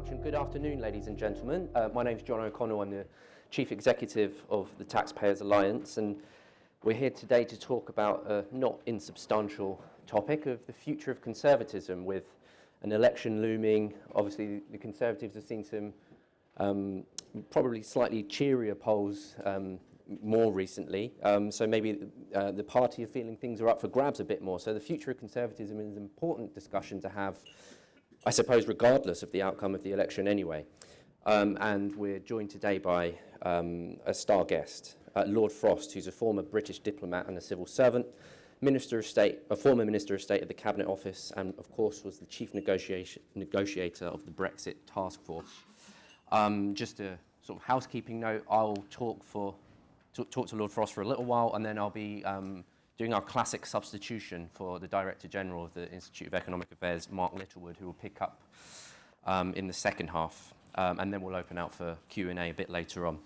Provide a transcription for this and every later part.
much, and good afternoon, ladies and gentlemen. My name is John O'Connell. I'm the Chief Executive of the TaxPayers Alliance, and we're here today to talk about a not insubstantial topic of the future of conservatism. With an election looming, obviously the Conservatives have seen some probably slightly cheerier polls more recently, so maybe the party are feeling things are up for grabs a bit more. So the future of conservatism is an important discussion to have, I suppose, regardless of the outcome of the election anyway. And we're joined today by a star guest, Lord Frost, who's a former British diplomat and a civil servant, Minister of State, a former Minister of State at the Cabinet Office, and of course was the chief negotiator of the Brexit task force. Just a sort of housekeeping note, I'll talk to Lord Frost for a little while, and then I'll be doing our classic substitution for the Director General of the Institute of Economic Affairs, Mark Littlewood, who will pick up in the second half, and then we'll open out for Q&A a bit later on.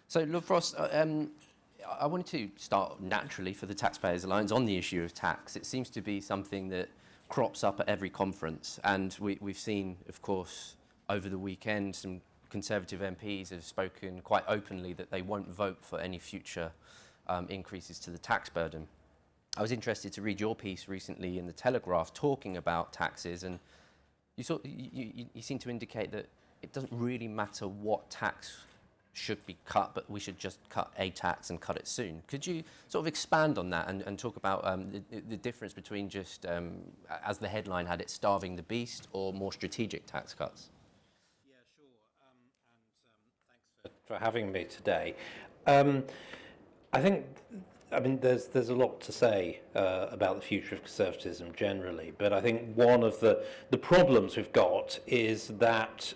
So, Lord Frost, I wanted to start naturally for the Taxpayers Alliance on the issue of tax. It seems to be something that crops up at every conference, and we've seen, of course, over the weekend, some Conservative MPs have spoken quite openly that they won't vote for any future increases to the tax burden. I was interested to read your piece recently in the Telegraph talking about taxes, and you seem to indicate that it doesn't really matter what tax should be cut, but we should just cut a tax and cut it soon. Could you sort of expand on that and talk about the difference between just, as the headline had it, starving the beast, or more strategic tax cuts? Yeah, sure. Thanks for having me today. I mean, there's a lot to say about the future of conservatism generally, but I think one of the problems we've got is that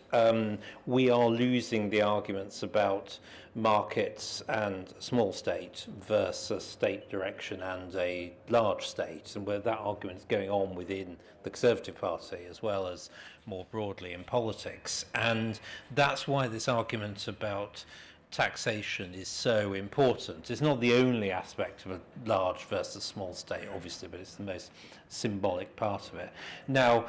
we are losing the arguments about markets and small state versus state direction and a large state, and where that argument is going on within the Conservative Party as well as more broadly in politics. And that's why this argument about taxation is so important. It's not the only aspect of a large versus small state, obviously, but it's the most symbolic part of it. Now,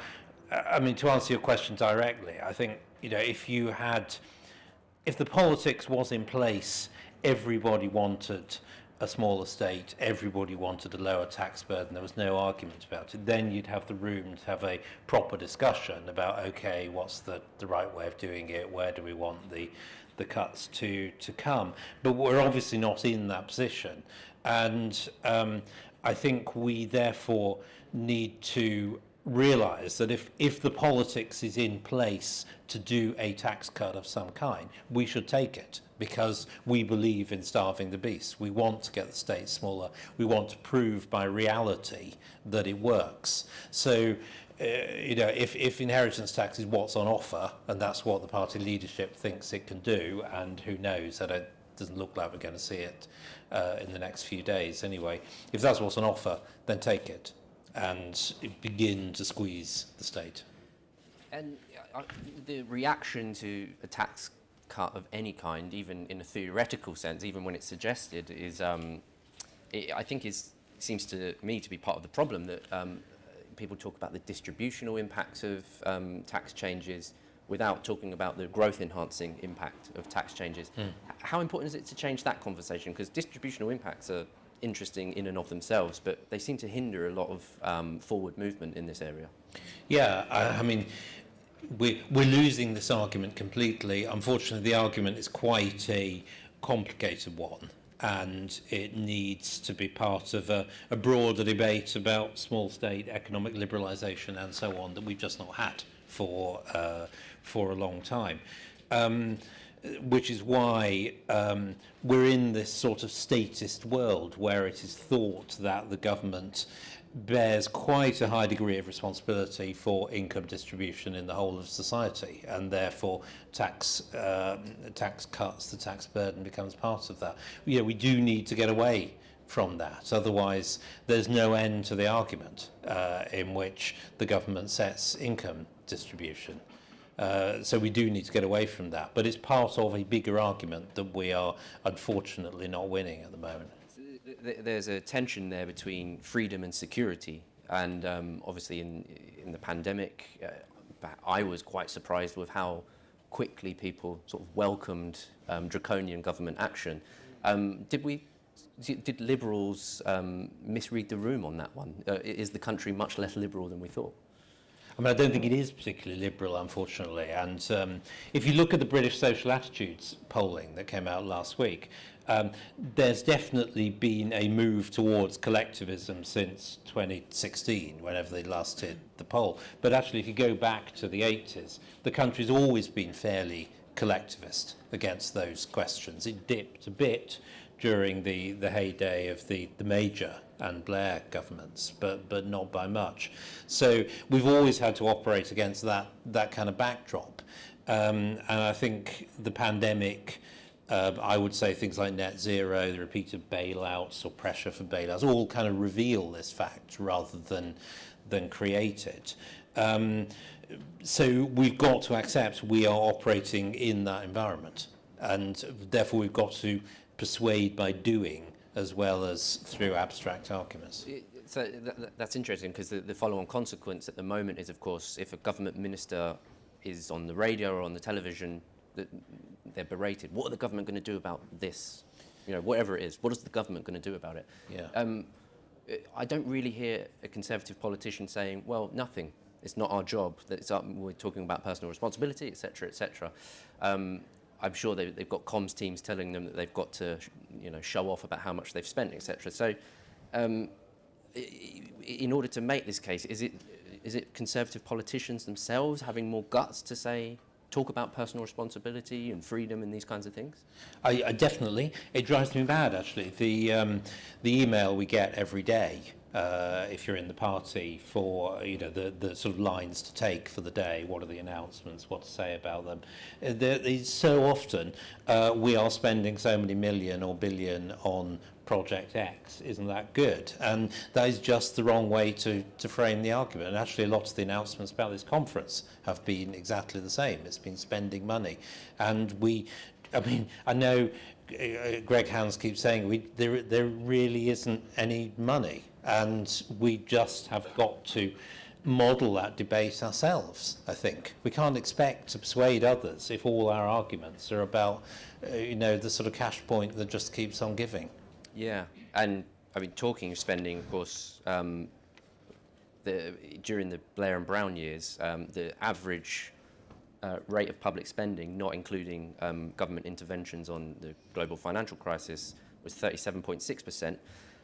I mean, to answer your question directly, I think, if the politics was in place, everybody wanted a smaller state, everybody wanted a lower tax burden, there was no argument about it, then you'd have the room to have a proper discussion about, okay, what's the right way of doing it, where do we want the cuts to come. But we're obviously not in that position, and I think we therefore need to realise that if the politics is in place to do a tax cut of some kind, we should take it, because we believe in starving the beast. We want to get the state smaller. We want to prove by reality that it works. So if inheritance tax is what's on offer, and that's what the party leadership thinks it can do, and who knows, it doesn't look like we're going to see it in the next few days anyway. If that's what's on offer, then take it and begin to squeeze the state. And the reaction to a tax cut of any kind, even in a theoretical sense, even when it's suggested, is seems to me to be part of the problem, that people talk about the distributional impacts of tax changes without talking about the growth-enhancing impact of tax changes. How important is it to change that conversation? Because distributional impacts are interesting in and of themselves, but they seem to hinder a lot of forward movement in this area. Yeah, I mean, we're losing this argument completely. Unfortunately, the argument is quite a complicated one, and it needs to be part of a broader debate about small state economic liberalisation and so on that we've just not had for a long time. Which is why we're in this sort of statist world where it is thought that the government bears quite a high degree of responsibility for income distribution in the whole of society, and therefore tax cuts, the tax burden becomes part of that. We do need to get away from that, otherwise there's no end to the argument in which the government sets income distribution. So we do need to get away from that, but it's part of a bigger argument that we are unfortunately not winning at the moment. There's a tension there between freedom and security, and obviously in the pandemic, I was quite surprised with how quickly people sort of welcomed draconian government action. Did Liberals misread the room on that one? Is the country much less liberal than we thought? I mean, I don't think it is particularly liberal, unfortunately. And if you look at the British social attitudes polling that came out last week, there's definitely been a move towards collectivism since 2016, whenever they last did the poll. But actually, if you go back to the 80s, the country's always been fairly collectivist against those questions. It dipped a bit during the heyday of the Major and Blair governments, but not by much. So we've always had to operate against that kind of backdrop. And I think the pandemic, I would say things like net zero, the repeated bailouts or pressure for bailouts, all kind of reveal this fact rather than create it. So we've got to accept we are operating in that environment, and therefore we've got to persuade by doing as well as through abstract arguments. So that's interesting, because the follow-on consequence at the moment is, of course, if a government minister is on the radio or on the television, they're berated. What are the government going to do about this? You know, whatever it is, what is the government going to do about it? Yeah. I don't really hear a Conservative politician saying, well, nothing. It's not our job. We're talking about personal responsibility, etc., etc. I'm sure they've got comms teams telling them that they've got to, show off about how much they've spent, etc. So, in order to make this case, is it Conservative politicians themselves having more guts to talk about personal responsibility and freedom and these kinds of things? I definitely. It drives me mad, actually. The email we get every day, if you're in the party, for the sort of lines to take for the day, what are the announcements, what to say about them. So often we are spending so many million or billion on Project X, isn't that good? And that is just the wrong way to frame the argument. And actually a lot of the announcements about this conference have been exactly the same. It's been spending money. And I know Greg Hans keeps saying there really isn't any money. And we just have got to model that debate ourselves, I think. We can't expect to persuade others if all our arguments are about, the sort of cash point that just keeps on giving. Yeah, and talking of spending, of course, during the Blair and Brown years, the average rate of public spending, not including government interventions on the global financial crisis, was 37.6%.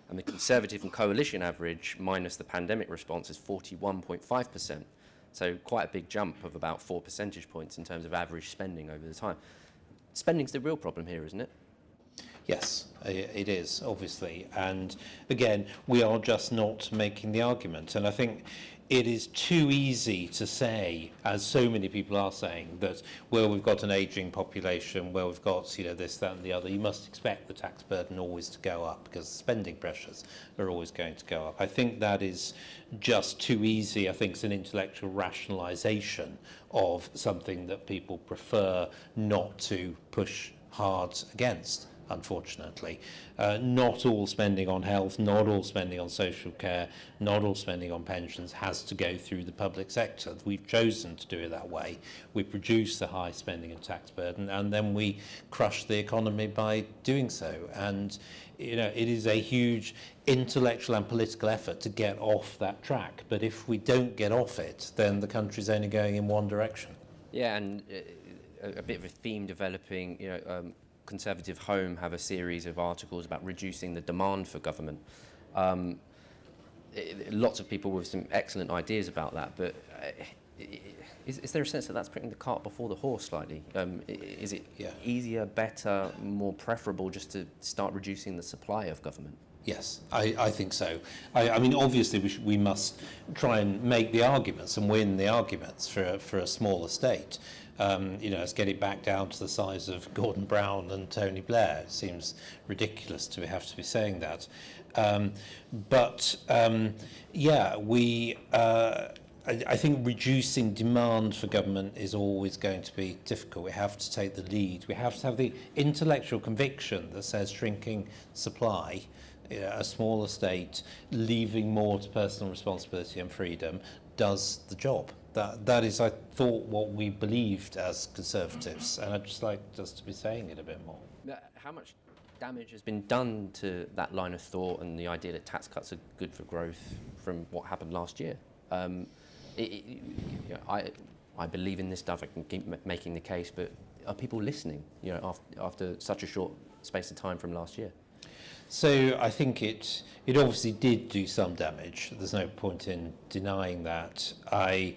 And the Conservative and Coalition average, minus the pandemic response, is 41.5%. So quite a big jump of about 4 percentage points in terms of average spending over the time. Spending's the real problem here, isn't it? Yes, it is, obviously. And again, we are just not making the argument. And I think it is too easy to say, as so many people are saying, that, well, we've got an ageing population, well, we've got, this, that, and the other. You must expect the tax burden always to go up because spending pressures are always going to go up. I think that is just too easy. I think it's an intellectual rationalisation of something that people prefer not to push hard against. Unfortunately, not all spending on health, not all spending on social care, not all spending on pensions has to go through the public sector. We've chosen to do it that way. We produce the high spending and tax burden, and then we crush the economy by doing so. And it is a huge intellectual and political effort to get off that track. But if we don't get off it, then the country's only going in one direction. Yeah, and a bit of a theme developing, Conservative Home have a series of articles about reducing the demand for government. Lots of people with some excellent ideas about that, but is there a sense that that's putting the cart before the horse slightly? Is it easier, better, more preferable just to start reducing the supply of government? Yes, I think so. I mean, obviously, we must try and make the arguments and win the arguments for a smaller state. Let's get it back down to the size of Gordon Brown and Tony Blair. It seems ridiculous to have to be saying that. I think reducing demand for government is always going to be difficult. We have to take the lead. We have to have the intellectual conviction that says shrinking supply, a smaller state, leaving more to personal responsibility and freedom, does the job. That is, I thought, what we believed as Conservatives, and I'd just like just to be saying it a bit more. How much damage has been done to that line of thought and the idea that tax cuts are good for growth from what happened last year? I believe in this stuff. I can keep making the case, but are people listening? After such a short space of time from last year. So I think it obviously did do some damage. There's no point in denying that. I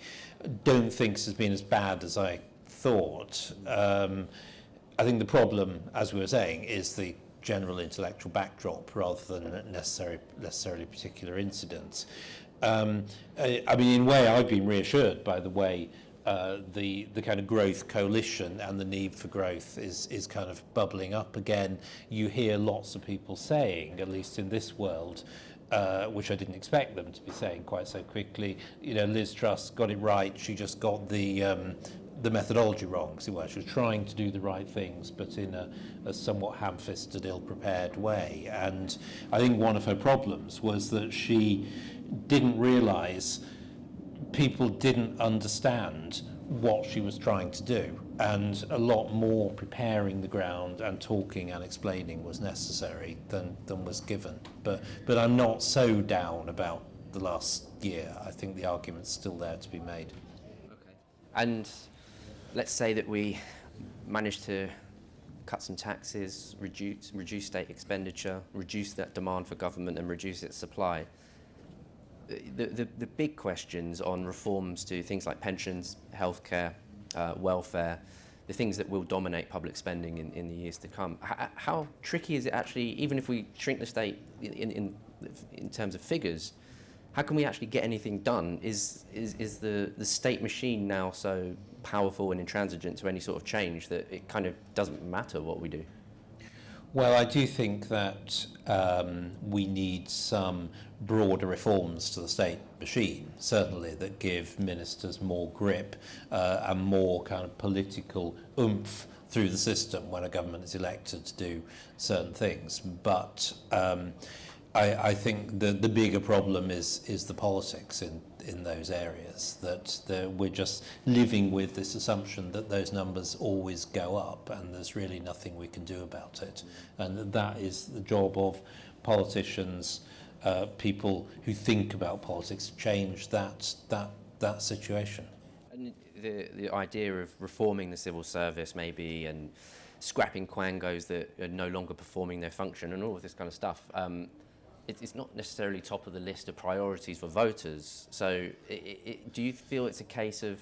don't think this has been as bad as I thought. I think the problem, as we were saying, is the general intellectual backdrop rather than necessarily particular incidents. I mean, in a way, I've been reassured by the way the kind of growth coalition and the need for growth is kind of bubbling up again. You hear lots of people saying, at least in this world, which I didn't expect them to be saying quite so quickly, Liz Truss got it right. She just got the methodology wrong. She was trying to do the right things, but in a somewhat ham-fisted, ill-prepared way. And I think one of her problems was that she didn't realise people didn't understand what she was trying to do, and a lot more preparing the ground and talking and explaining was necessary than was given. But I'm not so down about the last year. I think the argument's still there to be made. Okay. And let's say that we managed to cut some taxes, reduce state expenditure, reduce that demand for government and reduce its supply. The big questions on reforms to things like pensions, healthcare, welfare, the things that will dominate public spending in the years to come. How tricky is it actually, even if we shrink the state in terms of figures, how can we actually get anything done? Is the state machine now so powerful and intransigent to any sort of change that it kind of doesn't matter what we do? Well, I do think that we need some broader reforms to the state machine, certainly, that give ministers more grip and more kind of political oomph through the system when a government is elected to do certain things. But I think the bigger problem is the politics in those areas, that we're just living with this assumption that those numbers always go up and there's really nothing we can do about it. And that is the job of politicians, people who think about politics, to change that situation. And the idea of reforming the civil service maybe and scrapping quangos that are no longer performing their function and all of this kind of stuff, it's not necessarily top of the list of priorities for voters. So do you feel it's a case of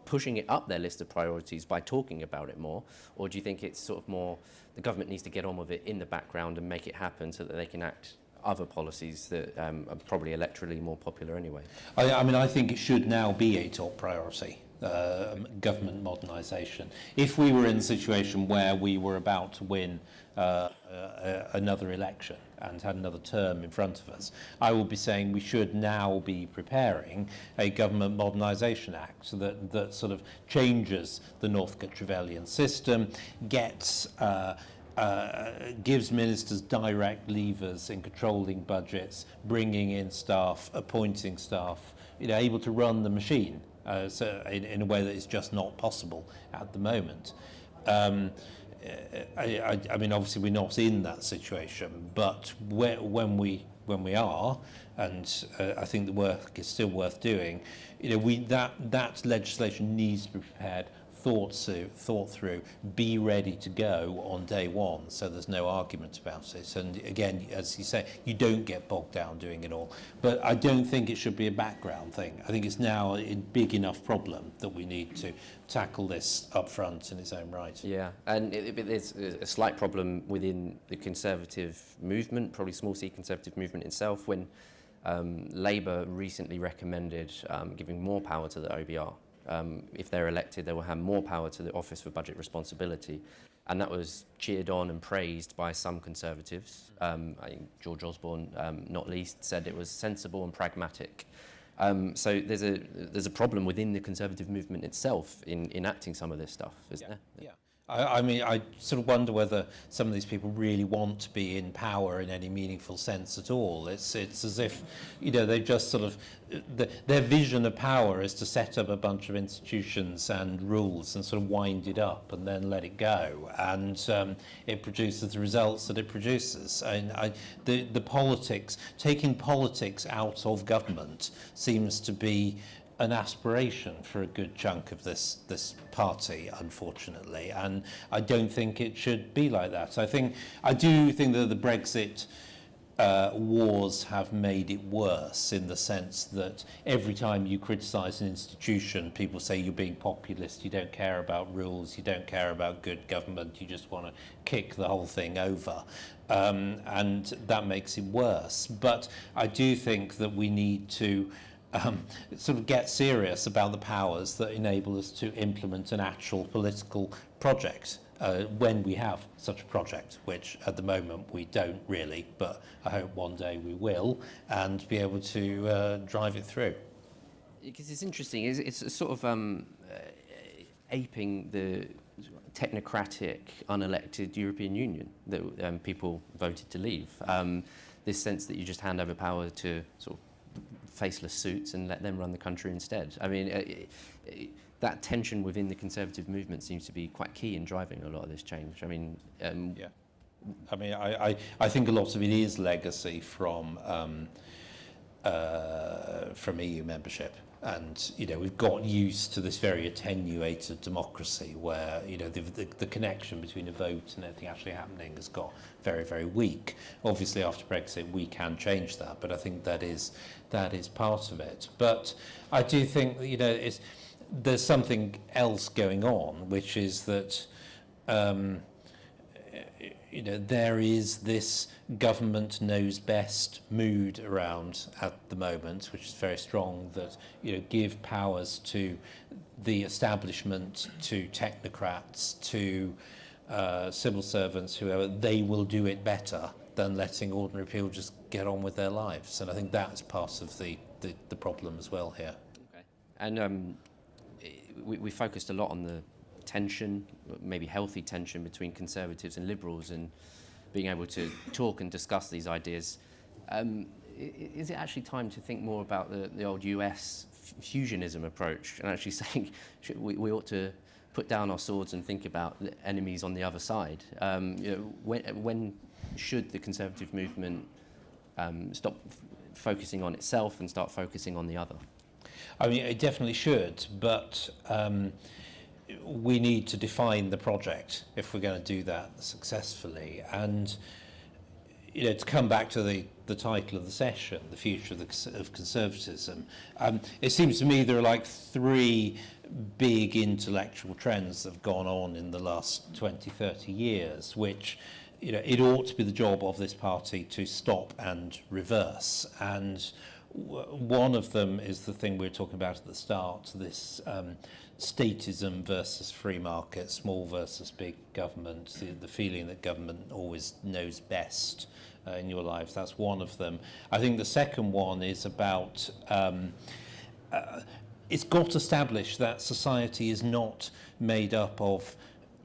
pushing it up their list of priorities by talking about it more? Or do you think it's sort of more the government needs to get on with it in the background and make it happen so that they can act other policies that are probably electorally more popular anyway? I mean, I think it should now be a top priority. Government modernisation. If we were in a situation where we were about to win another election and had another term in front of us, I would be saying we should now be preparing a Government Modernisation Act that sort of changes the Northcote-Trevelyan system, gives ministers direct levers in controlling budgets, bringing in staff, appointing staff, able to run the machine. So in a way that is just not possible at the moment. I mean, obviously we're not in that situation, but when we are, and I think the work is still worth doing, that legislation needs to be prepared, thought through, be ready to go on day one, so there's no argument about it. And again, as you say, you don't get bogged down doing it all. But I don't think it should be a background thing. I think it's now a big enough problem that we need to tackle this up front in its own right. Yeah, and there's a slight problem within the Conservative movement, probably small c Conservative movement itself, when Labour recently recommended giving more power to the OBR. If they're elected, they will have more power to the Office for Budget Responsibility. And that was cheered on and praised by some Conservatives. I think George Osborne, not least, said it was sensible and pragmatic. So there's a problem within the Conservative movement itself in enacting some of this stuff, isn't there? Yeah. I mean, I sort of wonder whether some of these people really want to be in power in any meaningful sense at all. It's as if, they just sort of, their vision of power is to set up a bunch of institutions and rules and sort of wind it up and then let it go. And it produces the results that it produces. And the politics, taking politics out of government seems to be an aspiration for a good chunk of this party, unfortunately, and I don't think it should be like that. I do think that the Brexit wars have made it worse, in the sense that every time you criticise an institution, people say you're being populist, you don't care about rules, you don't care about good government, you just want to kick the whole thing over. And that makes it worse. But I do think that we need to sort of get serious about the powers that enable us to implement an actual political project when we have such a project, which at the moment we don't really, but I hope one day we will, and be able to drive it through. Because it's interesting, it's sort of aping the technocratic, unelected European Union that people voted to leave. This sense that you just hand over power to sort of faceless suits and let them run the country instead. I mean, that tension within the conservative movement seems to be quite key in driving a lot of this change. I mean, yeah. I mean, I think a lot of it is legacy from EU membership. And, we've got used to this very attenuated democracy where, the connection between a vote and anything actually happening has got very, very weak. Obviously, after Brexit, we can change that, but I think that is part of it. But I do think, there's something else going on, which is that, there is this government knows best mood around at the moment, which is very strong, that, give powers to the establishment, to technocrats, to civil servants, whoever, they will do it better than letting ordinary people just get on with their lives. And I think that's part of the problem as well here. Okay. And we focused a lot on the tension, maybe healthy tension, between conservatives and liberals, and being able to talk and discuss these ideas. Is it actually time to think more about the old US fusionism approach, and actually saying we ought to put down our swords and think about the enemies on the other side? When should the conservative movement stop focusing on itself and start focusing on the other? I mean, it definitely should, but we need to define the project if we're going to do that successfully. And to come back to the title of the session, the future of conservatism, it seems to me there are like three big intellectual trends that have gone on in the last 20, 30 years, which it ought to be the job of this party to stop and reverse. And one of them is the thing we were talking about at the start, this statism versus free market, small versus big government, the feeling that government always knows best in your lives. That's one of them. I think the second one is about, it's got established that society is not made up of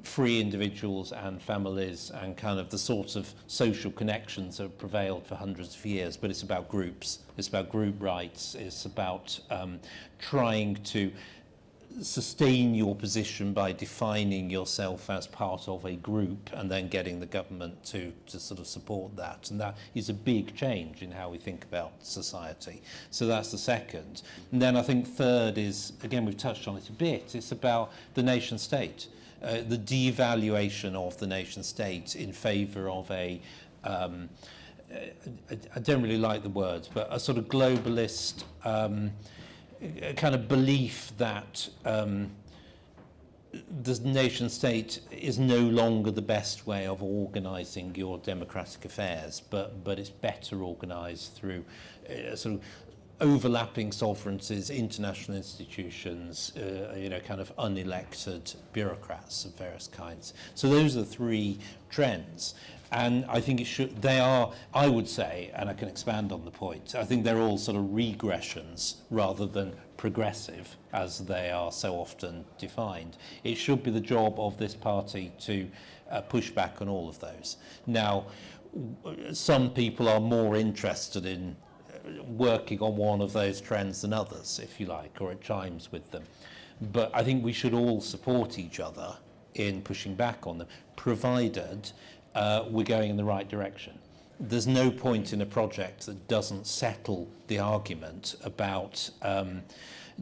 free individuals and families and kind of the sorts of social connections that have prevailed for hundreds of years, but it's about groups, it's about group rights, it's about trying to sustain your position by defining yourself as part of a group and then getting the government to sort of support that. And that is a big change in how we think about society. So that's the second. And then I think third is, again, we've touched on it a bit, it's about the nation state. The devaluation of the nation state in favour of a, I don't really like the words, but a sort of globalist kind of belief that the nation state is no longer the best way of organising your democratic affairs, but it's better organised through sort of overlapping sovereignties, international institutions, kind of unelected bureaucrats of various kinds. So those are the three trends. And I think they are, I would say, and I can expand on the point, I think they're all sort of regressions rather than progressive, as they are so often defined. It should be the job of this party to push back on all of those. Now, some people are more interested in working on one of those trends than others, if you like, or it chimes with them. But I think we should all support each other in pushing back on them, provided we're going in the right direction. There's no point in a project that doesn't settle the argument about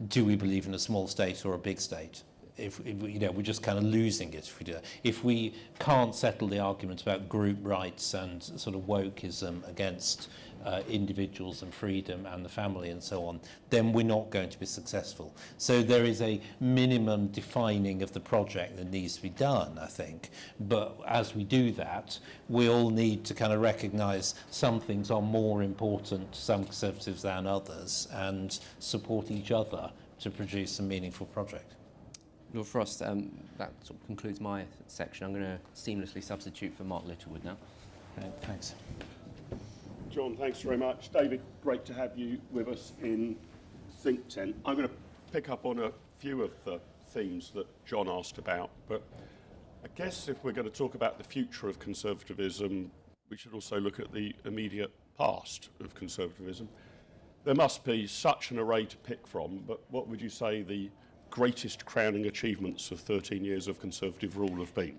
do we believe in a small state or a big state. If we're just kind of losing it if we do that. If we can't settle the argument about group rights and sort of wokeism against individuals and freedom and the family and so on, then we're not going to be successful. So there is a minimum defining of the project that needs to be done, I think. But as we do that, we all need to kind of recognise some things are more important to some Conservatives than others and support each other to produce a meaningful project. Lord Frost, that sort of concludes my section. I'm going to seamlessly substitute for Mark Littlewood now. Thanks. John, thanks very much. David, great to have you with us in Think Tent. I'm going to pick up on a few of the themes that John asked about, but I guess if we're going to talk about the future of conservatism, we should also look at the immediate past of conservatism. There must be such an array to pick from, but what would you say the greatest crowning achievements of 13 years of Conservative rule have been?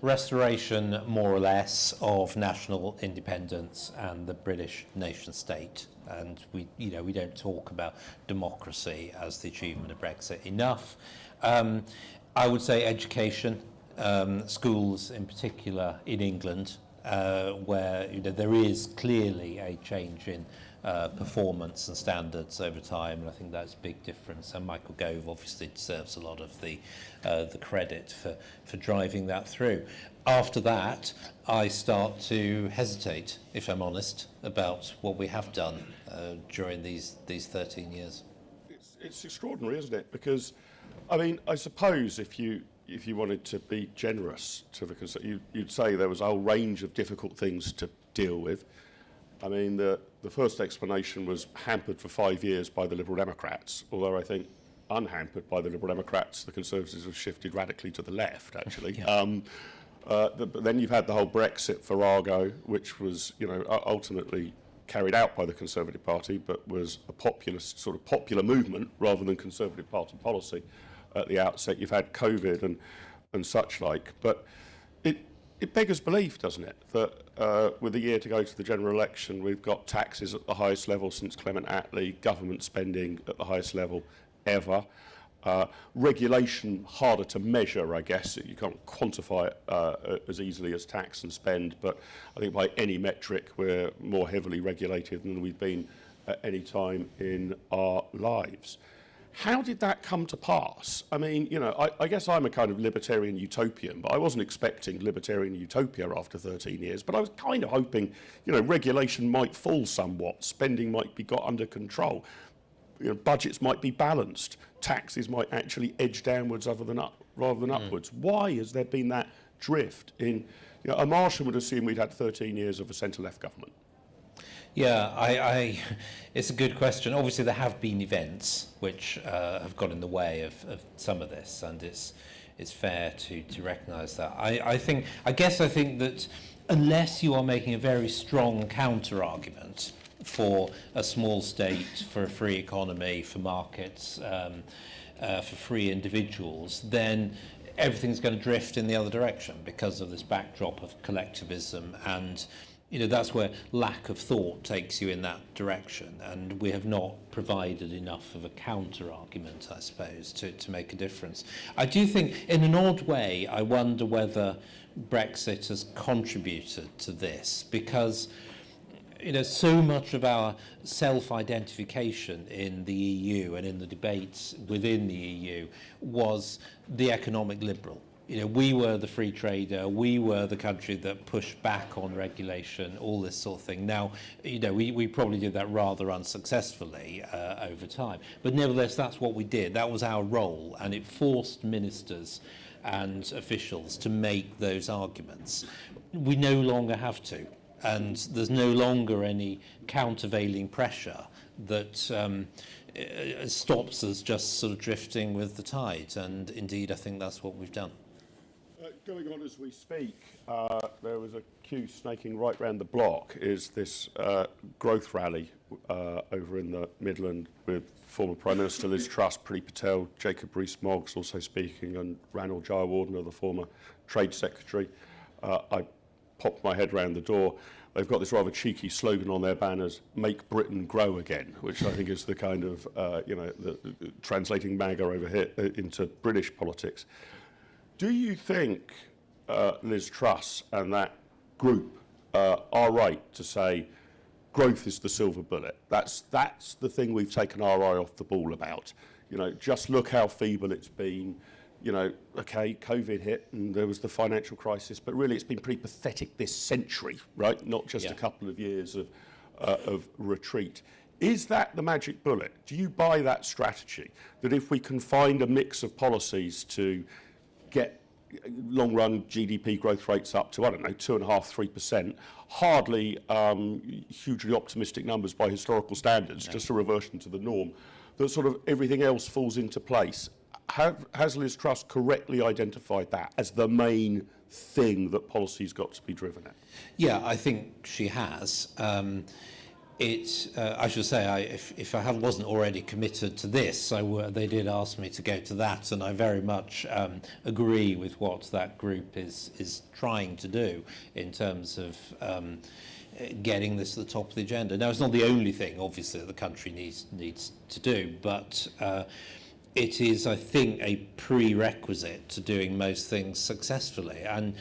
Restoration, more or less, of national independence and the British nation state. And we don't talk about democracy as the achievement of Brexit enough. I would say education, schools in particular in England, where there is clearly a change in performance and standards over time, and I think that's a big difference. And Michael Gove obviously deserves a lot of the credit for driving that through. After that, I start to hesitate, if I'm honest, about what we have done during these 13 years. It's extraordinary, isn't it? Because, I mean, I suppose if you wanted to be generous to the Conservatives, you'd say there was a whole range of difficult things to deal with. I mean, the first explanation was hampered for 5 years by the Liberal Democrats, although I think unhampered by the Liberal Democrats, the Conservatives have shifted radically to the left, actually. Yeah. But then you've had the whole Brexit farrago, which was, ultimately carried out by the Conservative Party, but was a populist, sort of popular movement rather than Conservative Party policy at the outset. You've had COVID and such like. But it beggars belief, doesn't it, that with a year to go to the general election, we've got taxes at the highest level since Clement Attlee, government spending at the highest level ever, regulation harder to measure, I guess. You can't quantify it as easily as tax and spend, but I think by any metric we're more heavily regulated than we've been at any time in our lives. How did that come to pass? I mean, I guess I'm a kind of libertarian utopian, but I wasn't expecting libertarian utopia after 13 years. But I was kind of hoping, regulation might fall somewhat, spending might be got under control, budgets might be balanced, taxes might actually edge downwards rather than upwards. Why has there been that drift in? A Martian would assume we'd had 13 years of a centre-left government. Yeah, it's a good question. Obviously, there have been events which have got in the way of some of this, and it's fair to recognise that. I think that unless you are making a very strong counter-argument for a small state, for a free economy, for markets, for free individuals, then everything's going to drift in the other direction because of this backdrop of collectivism, and that's where lack of thought takes you in that direction, and we have not provided enough of a counter-argument, I suppose, to make a difference. I do think, in an odd way, I wonder whether Brexit has contributed to this, because so much of our self-identification in the EU and in the debates within the EU was the economic liberal. We were the free trader, we were the country that pushed back on regulation, all this sort of thing. Now, we probably did that rather unsuccessfully over time. But nevertheless, that's what we did. That was our role, and it forced ministers and officials to make those arguments. We no longer have to, and there's no longer any countervailing pressure that stops us just sort of drifting with the tide, and indeed I think that's what we've done. Going on as we speak, there was a queue snaking right round the block, is this growth rally over in the Midland with former Prime Minister Liz Truss, Priti Patel, Jacob Rees-Mogg also speaking, and Ranil Jayawardena, the former Trade Secretary. I popped my head round the door. They've got this rather cheeky slogan on their banners, "Make Britain Grow Again," which I think is the kind of, translating MAGA over here into British politics. Do you think Liz Truss and that group are right to say growth is the silver bullet? That's the thing we've taken our eye off the ball about. Just look how feeble it's been. Okay, COVID hit and there was the financial crisis, but really it's been pretty pathetic this century, right? Not just a couple of years of retreat. Is that the magic bullet? Do you buy that strategy? That if we can find a mix of policies to get long-run GDP growth rates up to, 2.5%, 3%, hardly hugely optimistic numbers by historical standards, just a reversion to the norm, that sort of everything else falls into place? Has Liz Truss correctly identified that as the main thing that policy's got to be driven at? Yeah, I think she has. I should say, if I wasn't already committed to this, they did ask me to go to that, and I very much agree with what that group is trying to do in terms of getting this to the top of the agenda. Now, it's not the only thing, obviously, that the country needs to do, but it is, I think, a prerequisite to doing most things successfully. And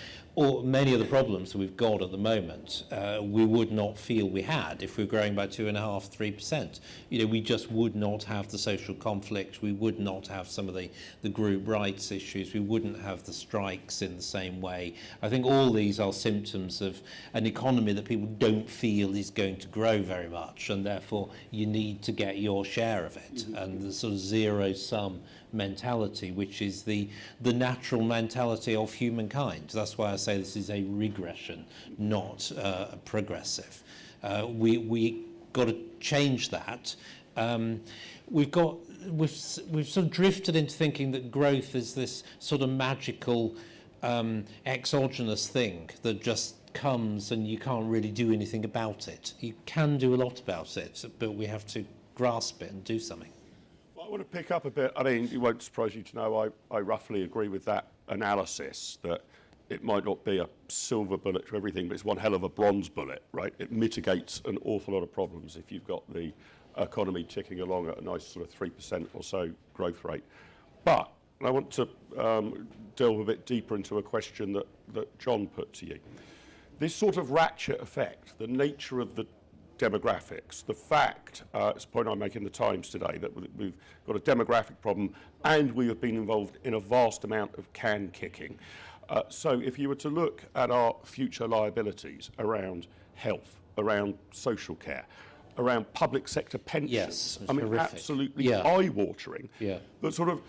many of the problems that we've got at the moment, we would not feel we had if we were growing by 2.5%, 3%. We just would not have the social conflict. We would not have some of the group rights issues. We wouldn't have the strikes in the same way. I think all these are symptoms of an economy that people don't feel is going to grow very much, and therefore you need to get your share of it. And the sort of zero-sum mentality, which is the natural mentality of humankind. That's why I say this is a regression, not progressive. We got to change that. We've sort of drifted into thinking that growth is this sort of magical exogenous thing that just comes and you can't really do anything about it. You can do a lot about it, but we have to grasp it and do something. I want to pick up a bit. It won't surprise you to know I roughly agree with that analysis, that it might not be a silver bullet to everything, but it's one hell of a bronze bullet, right? It mitigates an awful lot of problems if you've got the economy ticking along at a nice sort of 3% or so growth rate. But I want to delve a bit deeper into a question that John put to you. This sort of ratchet effect, the nature of the demographics, the fact, it's a point I make in the Times today, that we've got a demographic problem and we have been involved in a vast amount of can kicking. So if you were to look at our future liabilities around health, around social care, around public sector pensions, horrific. Absolutely eye-watering. But sort of,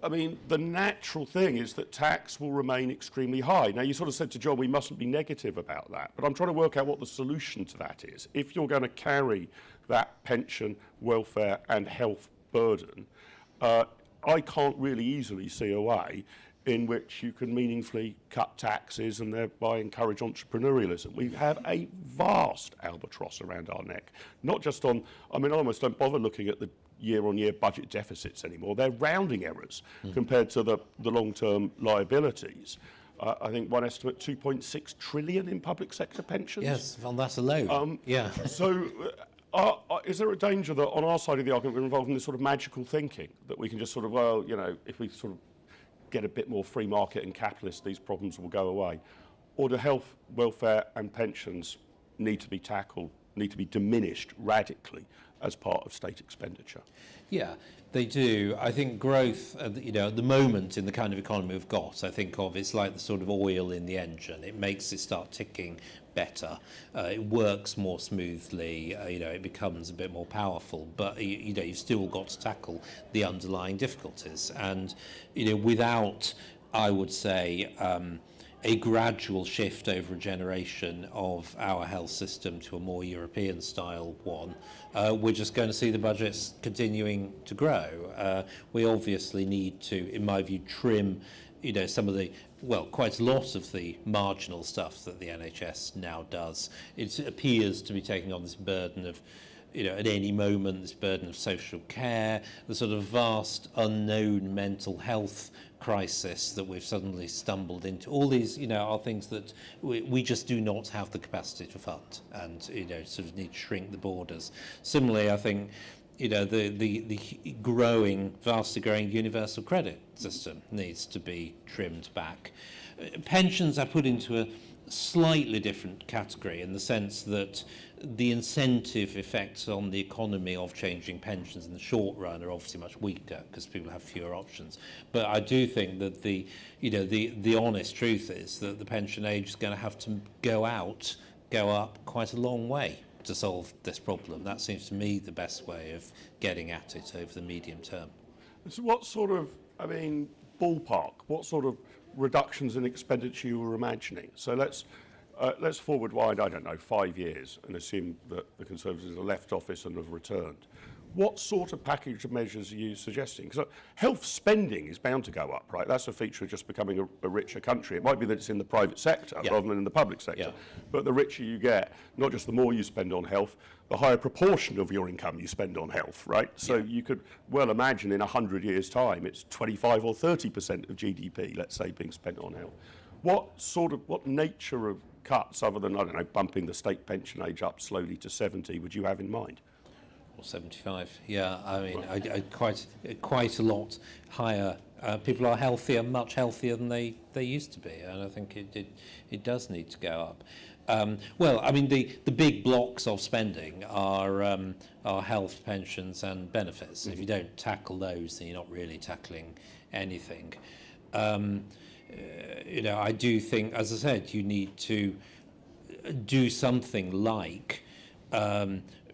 the natural thing is that tax will remain extremely high. Now, you sort of said to John, we mustn't be negative about that, but I'm trying to work out what the solution to that is. If you're going to carry that pension, welfare and health burden, I can't really easily see a way in which you can meaningfully cut taxes and thereby encourage entrepreneurialism. We have a vast albatross around our neck, not just on, I almost don't bother looking at the year-on-year budget deficits anymore. They're rounding errors compared to the long-term liabilities. I think one estimate, 2.6 trillion in public sector pensions. Yes, on that alone. So is there a danger that on our side of the argument we're involved in this sort of magical thinking, that we can just sort of, if we sort of get a bit more free market and capitalist, these problems will go away? Or do health, welfare and pensions need to be tackled need to be diminished radically as part of state expenditure. Yeah, they do. I think growth, at the moment in the kind of economy we've got, I think of it's like the sort of oil in the engine. It makes it start ticking better. It works more smoothly. It becomes a bit more powerful. But you've still got to tackle the underlying difficulties. And without, I would say, a gradual shift over a generation of our health system to a more European style one, we're just going to see the budgets continuing to grow. We obviously need to, in my view, trim some of the, quite a lot of the marginal stuff that the NHS now does. It appears to be taking on this burden of, at any moment, this burden of social care, the sort of vast unknown mental health crisis that we've suddenly stumbled into. All these, are things that we just do not have the capacity to fund, and sort of need to shrink the borders. Similarly, I think the vastly growing universal credit system needs to be trimmed back. Pensions are put into a slightly different category in the sense that the incentive effects on the economy of changing pensions in the short run are obviously much weaker because people have fewer options. But I do think that the honest truth is that the pension age is going to have to go up quite a long way to solve this problem. That seems to me the best way of getting at it over the medium term. So what sort of, ballpark, what sort of reductions in expenditure you were imagining? So let's forward wide, 5 years, and assume that the Conservatives have left office and have returned. What sort of package of measures are you suggesting? Because health spending is bound to go up, right? That's a feature of just becoming a richer country. It might be that it's in the private sector rather than in the public sector. But the richer you get, not just the more you spend on health, the higher proportion of your income you spend on health, right? So you could well imagine in 100 years' time, it's 25 or 30% of GDP, let's say, being spent on health. What nature of cuts, other than, bumping the state pension age up slowly to 70, would you have in mind? Or 75, I quite a lot higher. People are healthier, much healthier than they used to be, and I think it does need to go up. The big blocks of spending are health, pensions, and benefits. Mm-hmm. If you don't tackle those, then you're not really tackling anything. I do think, as I said, you need to do something like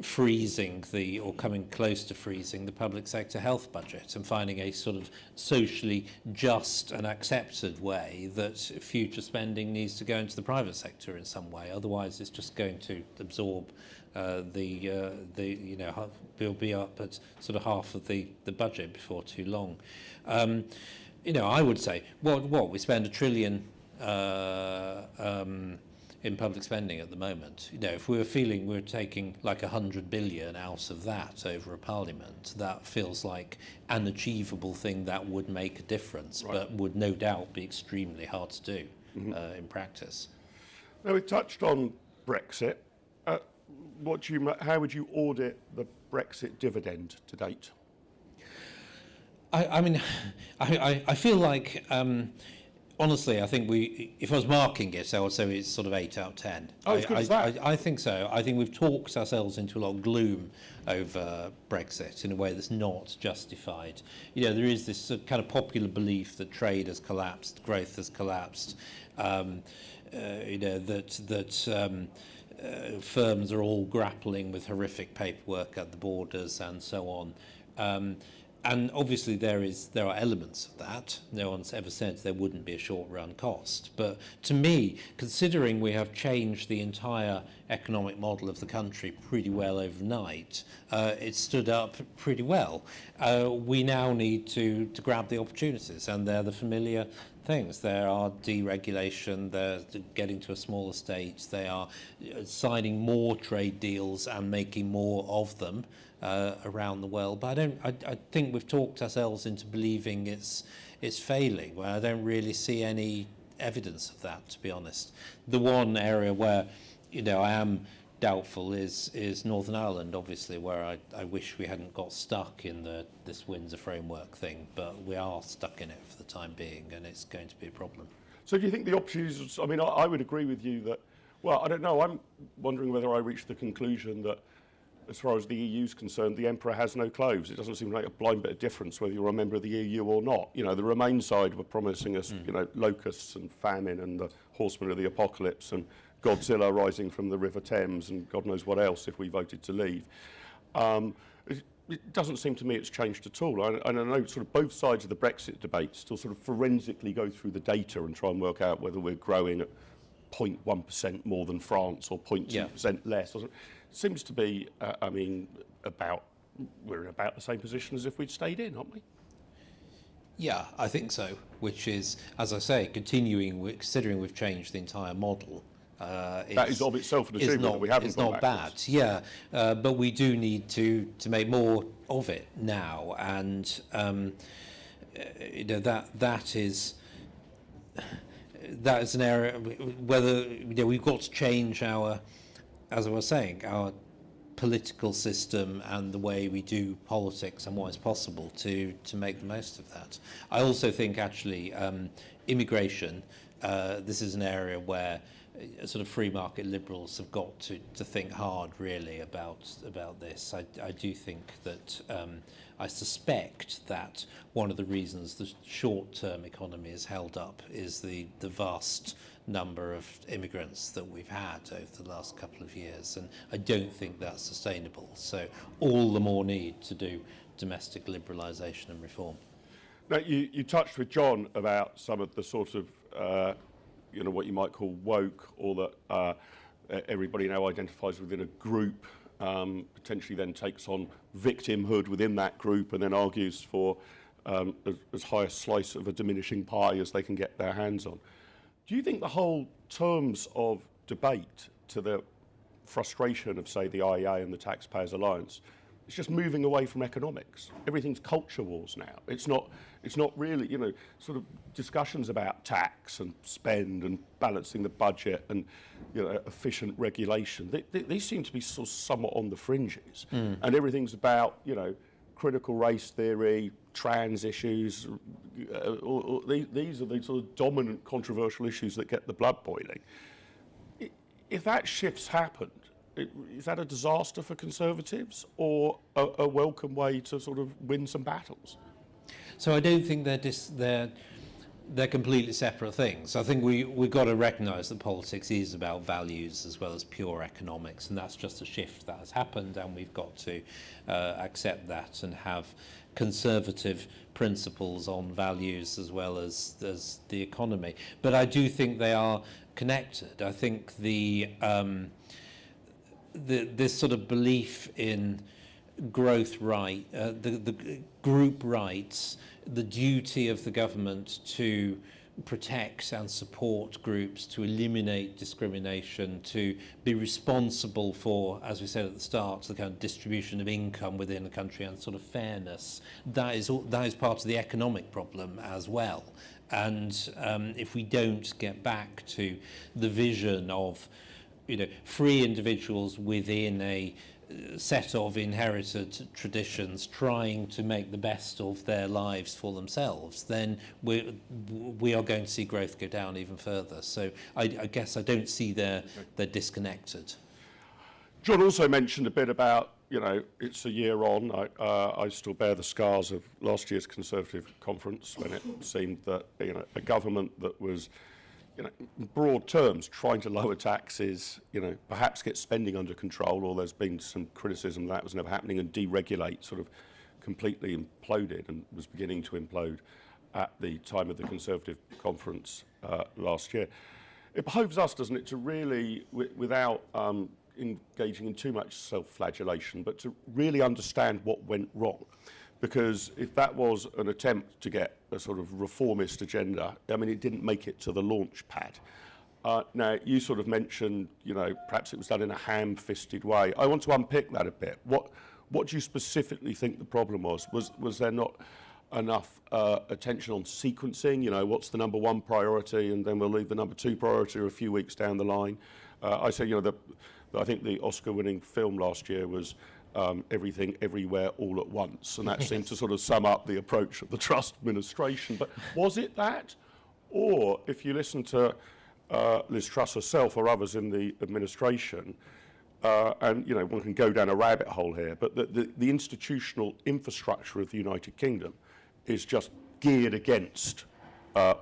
freezing or coming close to freezing the public sector health budget and finding a sort of socially just and accepted way that future spending needs to go into the private sector in some way. Otherwise, it's just going to absorb we'll be up at sort of half of the budget before too long. I would say, we spend $1 trillion in public spending at the moment. If we were feeling we're taking like 100 billion out of that over a parliament, that feels like an achievable thing that would make a difference, but would no doubt be extremely hard to do in practice. Now, we touched on Brexit. How would you audit the Brexit dividend to date? I feel like, honestly, I think if I was marking it, I would say it's sort of 8 out of 10. Oh, as good as that? I think so. I think we've talked ourselves into a lot of gloom over Brexit in a way that's not justified. There is this kind of popular belief that trade has collapsed, growth has collapsed, firms are all grappling with horrific paperwork at the borders and so on. And obviously there are elements of that. No one's ever said there wouldn't be a short-run cost. But to me, considering we have changed the entire economic model of the country pretty well overnight, it stood up pretty well. We now need to grab the opportunities, and they're the familiar things. There are deregulation, they're getting to a smaller stage, they are signing more trade deals and making more of them around the world. But I think we've talked ourselves into believing it's failing. Well, I don't really see any evidence of that, to be honest. The one area where I am doubtful is Northern Ireland, obviously, where I wish we hadn't got stuck in this Windsor framework thing, but we are stuck in it for the time being, and it's going to be a problem. So do you think the opportunities, I would agree with you that Well, I don't know. I'm wondering whether I reached the conclusion that, as far as the EU is concerned, the emperor has no clothes. It doesn't seem to make a blind bit of difference whether you're a member of the EU or not. You know, the Remain side were promising us, you know, locusts and famine and the horsemen of the apocalypse and Godzilla rising from the River Thames and God knows what else if we voted to leave. It doesn't seem to me it's changed at all. And I know sort of both sides of the Brexit debate still sort of forensically go through the data and try and work out whether we're growing at 0.1% more than France or 0.2% less. Seems to be, I mean, we're in about the same position as if we'd stayed in, aren't we? Yeah, I think so, which is, as I say, considering we've changed the entire model. That is of itself an achievement that we haven't It's not backwards. bad, yeah, but we do need to make more of it now, and you know, that is an area whether, you know, we've got to change our, as I was saying, our political system and the way we do politics and what is possible to make the most of that. I also think actually immigration, this is an area where sort of free market liberals have got to think hard really about this. I do think that I suspect that one of the reasons the short-term economy is held up is the vast number of immigrants that we've had over the last couple of years, and I don't think that's sustainable. So all the more need to do domestic liberalisation and reform. Now, you touched with John about some of the sort of, you know, what you might call woke, or that everybody now identifies within a group, potentially then takes on victimhood within that group and then argues for as high a slice of a diminishing pie as they can get their hands on. Do you think the whole terms of debate to the frustration of, say, the IEA and the Taxpayers Alliance, it's just moving away from economics? Everything's culture wars now. It's not really, you know, sort of discussions about tax and spend and balancing the budget and, you know, efficient regulation. These seem to be sort of somewhat on the fringes. And everything's about, you know, critical race theory, trans issues. These are the sort of dominant controversial issues that get the blood boiling. If that shift's happened, is that a disaster for Conservatives or a welcome way to sort of win some battles? So I don't think they're completely separate things. I think we've got to recognise that politics is about values as well as pure economics, and that's just a shift that has happened, and we've got to accept that and have conservative principles on values as well as the economy. But I do think they are connected. I think this sort of belief in growth right, the group rights, the duty of the government to protect and support groups, to eliminate discrimination, to be responsible for, as we said at the start, the kind of distribution of income within the country and sort of fairness. That is part of the economic problem as well. And if we don't get back to the vision of, you know, free individuals within a set of inherited traditions trying to make the best of their lives for themselves, then we are going to see growth go down even further. So I guess I don't see they're disconnected. John also mentioned a bit about, you know, it's a year on. I still bear the scars of last year's Conservative conference when it seemed that, you know, a government that was, you know, in broad terms, trying to lower taxes, you know, perhaps get spending under control, or there's been some criticism that was never happening, and deregulate sort of completely imploded and was beginning to implode at the time of the Conservative conference last year. It behoves us, doesn't it, to really, without engaging in too much self-flagellation, but to really understand what went wrong. Because if that was an attempt to get a sort of reformist agenda, I mean, it didn't make it to the launch pad. Now, you sort of mentioned, you know, perhaps it was done in a ham-fisted way. I want to unpick that a bit. What do you specifically think the problem was? Was there not enough attention on sequencing? You know, what's the number one priority, and then we'll leave the number two priority a few weeks down the line? I say, you know, I think the Oscar-winning film last year was Everything, Everywhere, All at Once, and that seemed to sort of sum up the approach of the Truss administration. But was it that? Or if you listen to Liz Truss herself or others in the administration, and one can go down a rabbit hole here, but the institutional infrastructure of the United Kingdom is just geared against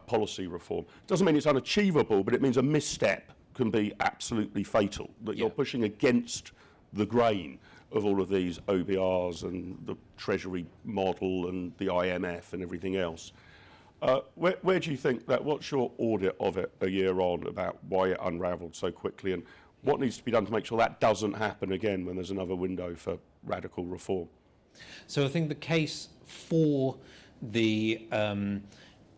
policy reform. Doesn't mean it's unachievable, but it means a misstep can be absolutely fatal, that you're pushing against the grain of all of these OBRs and the Treasury model and the IMF and everything else. Where do you think that, what's your audit of it a year on about why it unravelled so quickly, and what needs to be done to make sure that doesn't happen again when there's another window for radical reform? So I think the case for the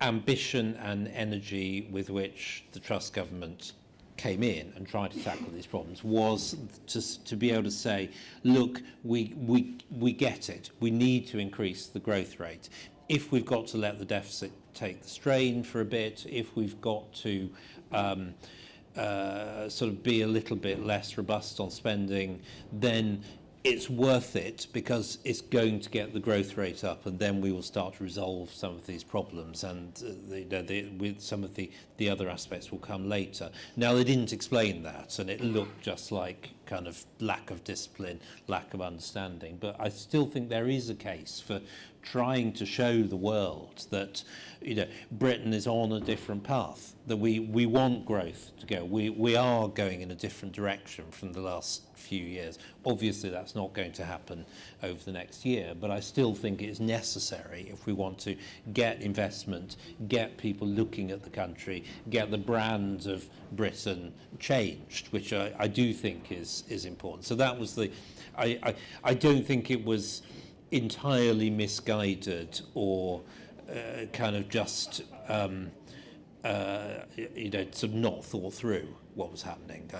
ambition and energy with which the Truss government came in and tried to tackle these problems was to be able to say, look, we get it. We need to increase the growth rate. If we've got to let the deficit take the strain for a bit, if we've got to sort of be a little bit less robust on spending, then it's worth it because it's going to get the growth rate up, and then we will start to resolve some of these problems, and with some of the other aspects will come later. Now, they didn't explain that, and it looked just like kind of lack of discipline, lack of understanding. But I still think there is a case for trying to show the world that Britain is on a different path, that we want growth to go. We are going in a different direction from the last few years. Obviously, that's not going to happen over the next year, but I still think it's necessary if we want to get investment, get people looking at the country, get the brand of Britain changed, which I do think is important. So that was I don't think it was entirely misguided or kind of just sort of not thought through what was happening,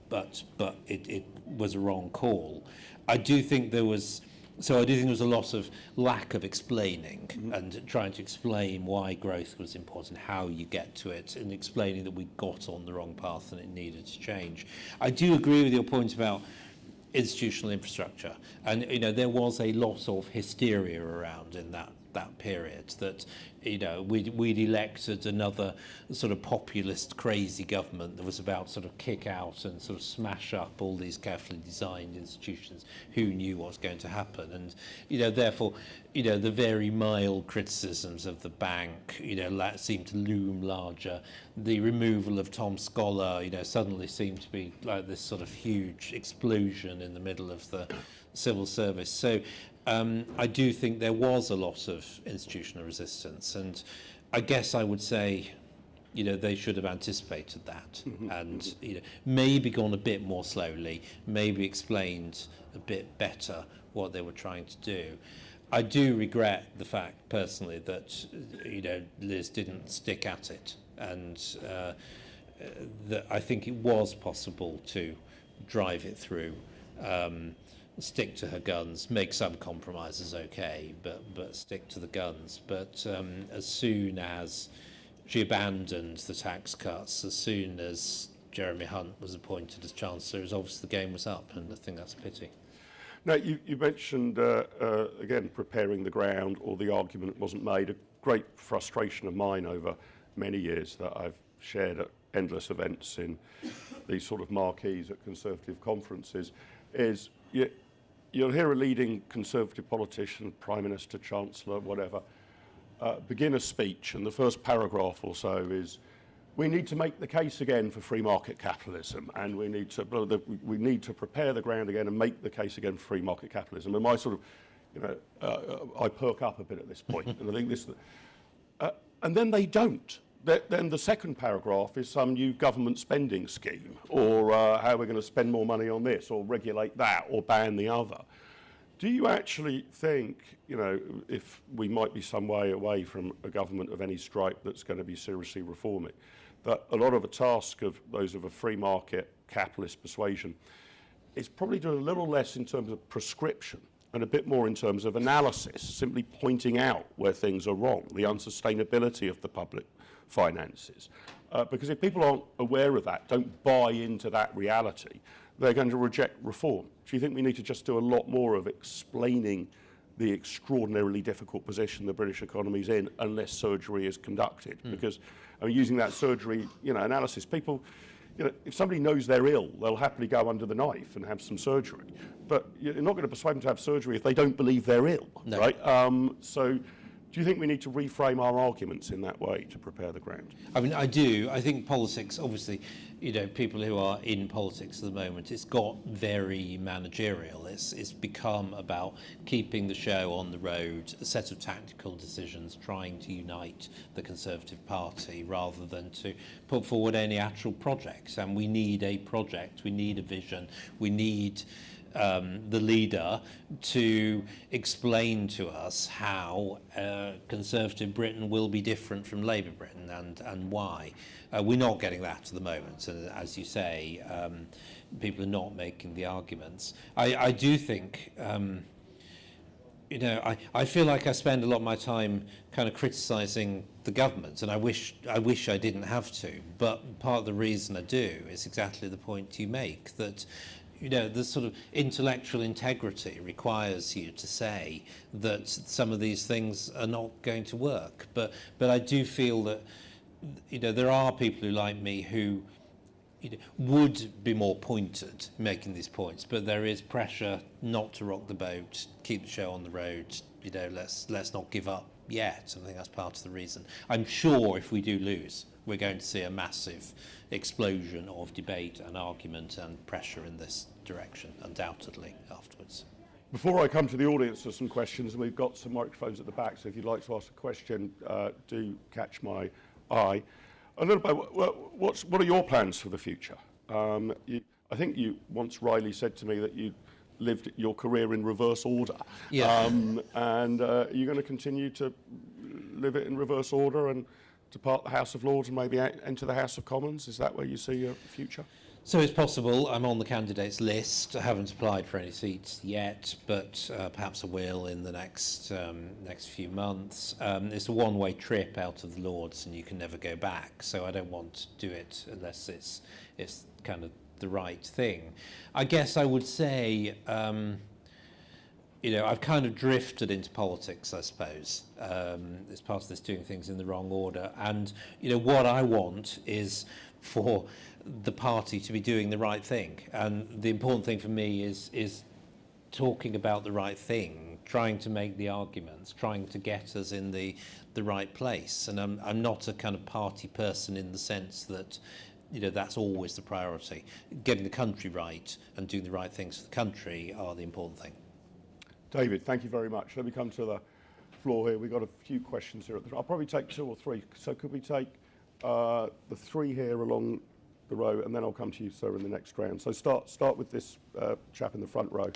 but it was a wrong call. I do think there was a lot of lack of explaining and trying to explain why growth was important, how you get to it, and explaining that we got on the wrong path and it needed to change. I do agree with your point about institutional infrastructure, and there was a lot of hysteria around in that period, that we'd elected another sort of populist crazy government that was about to sort of kick out and sort of smash up all these carefully designed institutions. Who knew what was going to happen? And therefore the very mild criticisms of the bank seemed to loom larger. The removal of Tom Scholar suddenly seemed to be like this sort of huge explosion in the middle of the civil service. So I do think there was a lot of institutional resistance, and I guess I would say they should have anticipated that, and maybe gone a bit more slowly, maybe explained a bit better what they were trying to do. I do regret the fact personally that Liz didn't stick at it, and that I think it was possible to drive it through. Stick to her guns, make some compromises, okay, but stick to the guns. But as soon as she abandoned the tax cuts, as soon as Jeremy Hunt was appointed as Chancellor, it was obvious the game was up, and I think that's a pity. Now, you mentioned, again, preparing the ground, or the argument wasn't made. A great frustration of mine over many years that I've shared at endless events in these sort of marquees at Conservative conferences is you'll hear a leading Conservative politician, Prime Minister, Chancellor, whatever, begin a speech, and the first paragraph or so is, we need to make the case again for free market capitalism, and we need to prepare the ground again and make the case again for free market capitalism. And my sort of, I perk up a bit at this point, and I think this, and then they don't. Then the second paragraph is some new government spending scheme, or how we're going to spend more money on this, or regulate that, or ban the other. Do you actually think, if we might be some way away from a government of any stripe that's going to be seriously reforming, that a lot of the task of those of a free market capitalist persuasion is probably doing a little less in terms of prescription and a bit more in terms of analysis, simply pointing out where things are wrong, the unsustainability of the public finances. Because if people aren't aware of that, don't buy into that reality, they're going to reject reform. Do you think we need to just do a lot more of explaining the extraordinarily difficult position the British economy is in unless surgery is conducted. Because I mean, using that surgery, analysis, people, if somebody knows they're ill, they'll happily go under the knife and have some surgery. But you're not going to persuade them to have surgery if they don't believe they're ill, right? So do you think we need to reframe our arguments in that way to prepare the ground? I mean, I do. I think politics, obviously, people who are in politics at the moment, it's got very managerial. It's become about keeping the show on the road, a set of tactical decisions, trying to unite the Conservative Party rather than to put forward any actual projects. And we need a project, we need a vision, we need the leader to explain to us how Conservative Britain will be different from Labour Britain and why. We're not getting that at the moment, and as you say, people are not making the arguments. I do think, I feel like I spend a lot of my time kind of criticising the government, and I wish I didn't have to, but part of the reason I do is exactly the point you make, that the sort of intellectual integrity requires you to say that some of these things are not going to work. But I do feel that there are people who, like me, who would be more pointed making these points, but there is pressure not to rock the boat, keep the show on the road. Let's not give up yet. I think that's part of the reason. I'm sure if we do lose, we're going to see a massive explosion of debate and argument and pressure in this direction, undoubtedly, afterwards. Before I come to the audience for some questions, and we've got some microphones at the back, so if you'd like to ask a question, do catch my eye. A little bit, what are your plans for the future? I think you once Riley said to me that you lived your career in reverse order. Yeah. And are you going to continue to live it in reverse order and depart the House of Lords and maybe enter the House of Commons? Is that where you see your future? So it's possible. I'm on the candidates list. I haven't applied for any seats yet, but perhaps I will in the next few months. It's a one-way trip out of the Lords, and you can never go back. So I don't want to do it unless it's kind of the right thing. I guess I would say, I've kind of drifted into politics, I suppose, as part of this doing things in the wrong order. And, what I want is for the party to be doing the right thing. And the important thing for me is talking about the right thing, trying to make the arguments, trying to get us in the right place. And I'm not a kind of party person in the sense that, that's always the priority. Getting the country right and doing the right things for the country are the important thing. David, thank you very much. Let me come to the floor here. We've got a few questions here. I'll probably take two or three. So could we take the three here along the row, and then I'll come to you, sir, in the next round. So start with this chap in the front row,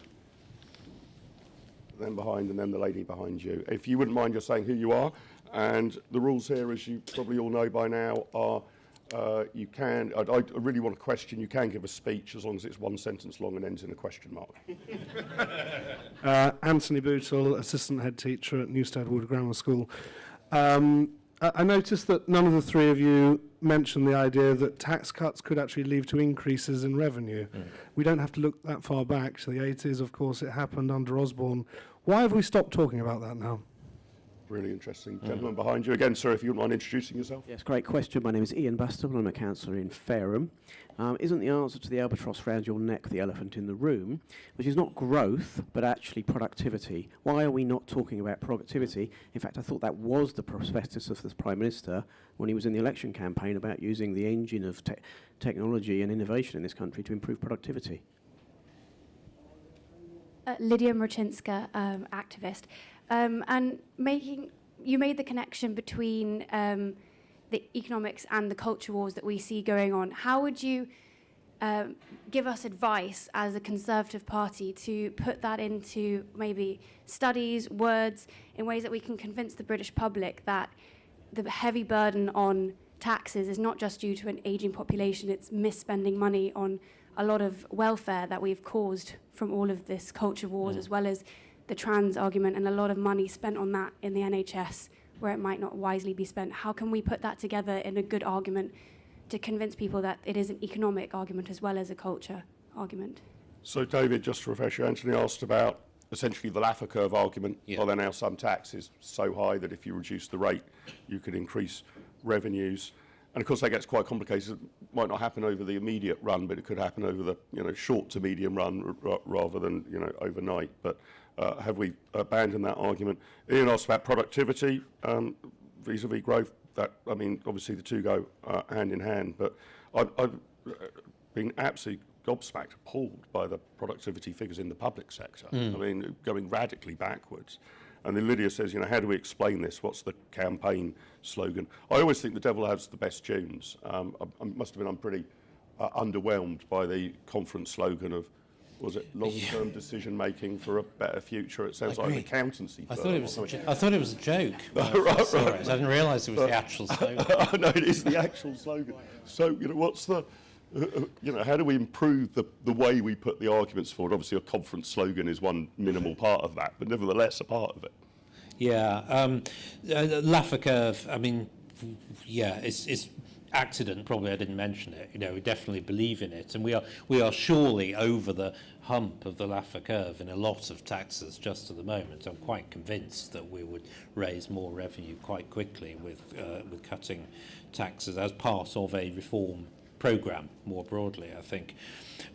then behind, and then the lady behind you. If you wouldn't mind just saying who you are, and the rules here, as you probably all know by now, are you can, I really want a question, you can give a speech as long as it's one sentence long and ends in a question mark. Anthony Bootle, Assistant Head Teacher at Newstead Wood Grammar School. I noticed that none of the three of you mentioned the idea that tax cuts could actually lead to increases in revenue. We don't have to look that far back to the 80s, of course, it happened under Osborne. Why have we stopped talking about that now? Really interesting. Gentleman behind you. Again, sir, if you wouldn't mind introducing yourself. Yes, great question. My name is Ian Bastable. I'm a councillor in Fareham. Isn't the answer to the albatross round your neck the elephant in the room, which is not growth, but actually productivity? Why are we not talking about productivity? In fact, I thought that was the prospectus of the Prime Minister when he was in the election campaign about using the engine of technology and innovation in this country to improve productivity. Lydia Mrochinska, activist. And you made the connection between the economics and the culture wars that we see going on. How would you give us advice as a Conservative Party to put that into maybe studies, words, in ways that we can convince the British public that the heavy burden on taxes is not just due to an ageing population, it's misspending money on a lot of welfare that we've caused from all of this culture wars, as well as the trans argument, and a lot of money spent on that in the NHS where it might not wisely be spent. How can we put that together in a good argument to convince people that it is an economic argument as well as a culture argument? So, David, just to refresh you, Anthony asked about essentially the Laffer curve argument. Yeah. Well, then now some tax is so high that if you reduce the rate, you could increase revenues. And of course, that gets quite complicated. It might not happen over the immediate run, but it could happen over the short to medium run rather than overnight. But have we abandoned that argument? Ian asked about productivity vis-a-vis growth. That, I mean, obviously the two go hand in hand. But I've been absolutely gobsmacked, appalled by the productivity figures in the public sector. I mean, going radically backwards. And then Lydia says, how do we explain this? What's the campaign slogan? I always think the devil has the best tunes. I'm pretty underwhelmed by the conference slogan of, was it long-term decision-making for a better future? It sounds like an accountancy firm. I thought it was a joke. Right. I didn't realise it was the actual slogan. No, it is the actual slogan. So, what's the... how do we improve the way we put the arguments forward? Obviously, a conference slogan is one minimal part of that, but nevertheless a part of it. Yeah, Laffer curve, I mean, yeah, it's accident, probably I didn't mention it. We definitely believe in it, and we are surely over the hump of the Laffer curve in a lot of taxes just at the moment. I'm quite convinced that we would raise more revenue quite quickly with cutting taxes as part of a reform programme more broadly, I think.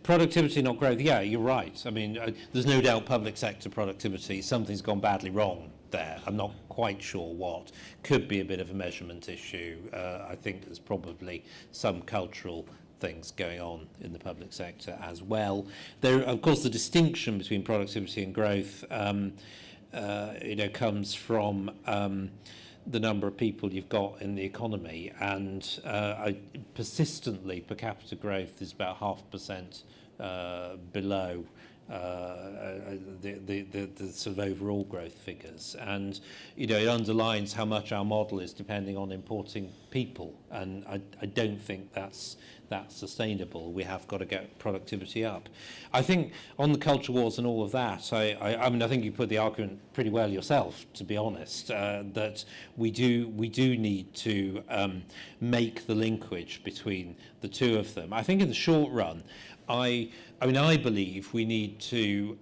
Productivity, not growth. Yeah, you're right. I mean, there's no doubt public sector productivity, something's gone badly wrong there. I'm not quite sure what. Could be a bit of a measurement issue. I think there's probably some cultural things going on in the public sector as well. There, of course, the distinction between productivity and growth, comes from the number of people you've got in the economy, and persistently per capita growth is about 0.5% below the sort of overall growth figures, and it underlines how much our model is depending on importing people, and I don't think that's sustainable. We have got to get productivity up. I think on the culture wars and all of that, I mean, I think you put the argument pretty well yourself, to be honest, that we do need to make the linkage between the two of them. I think in the short run, I believe we need to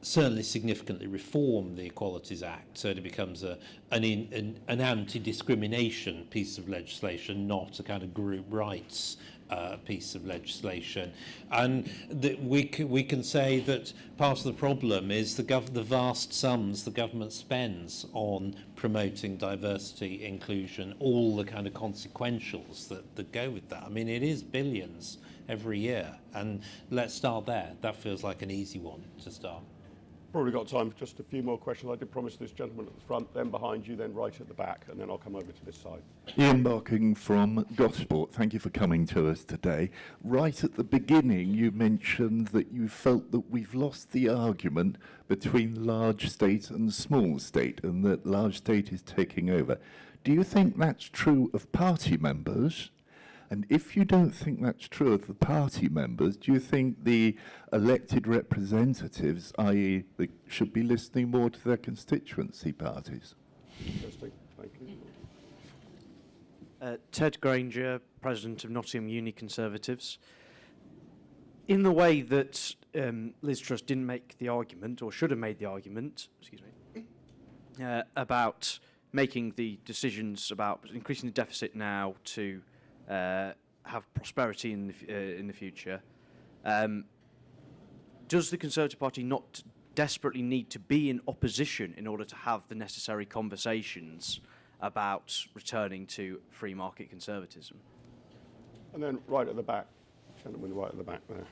certainly significantly reform the Equalities Act so that it becomes an anti-discrimination piece of legislation, not a kind of group rights piece of legislation. And that we can say that part of the problem is the vast sums the government spends on promoting diversity, inclusion, all the kind of consequentials that go with that. I mean, it is billions every year, and let's start there. That feels like an easy one to start. Probably got time for just a few more questions. I did promise this gentleman at the front, then behind you, then right at the back, and then I'll come over to this side. Ian Barking from Gosport. Thank you for coming to us today. Right at the beginning, you mentioned that you felt that we've lost the argument between large state and small state, and that large state is taking over. Do you think that's true of party members? And if you don't think that's true of the party members, do you think the elected representatives, i.e. they should be listening more to their constituency parties? Interesting. Thank you. Ted Granger, President of Nottingham Uni Conservatives. In the way that Liz Truss didn't make the argument, or should have made the argument, about making the decisions about increasing the deficit now to have prosperity in the future. Does the Conservative Party not desperately need to be in opposition in order to have the necessary conversations about returning to free market conservatism? And then right at the back, gentleman right at the back there.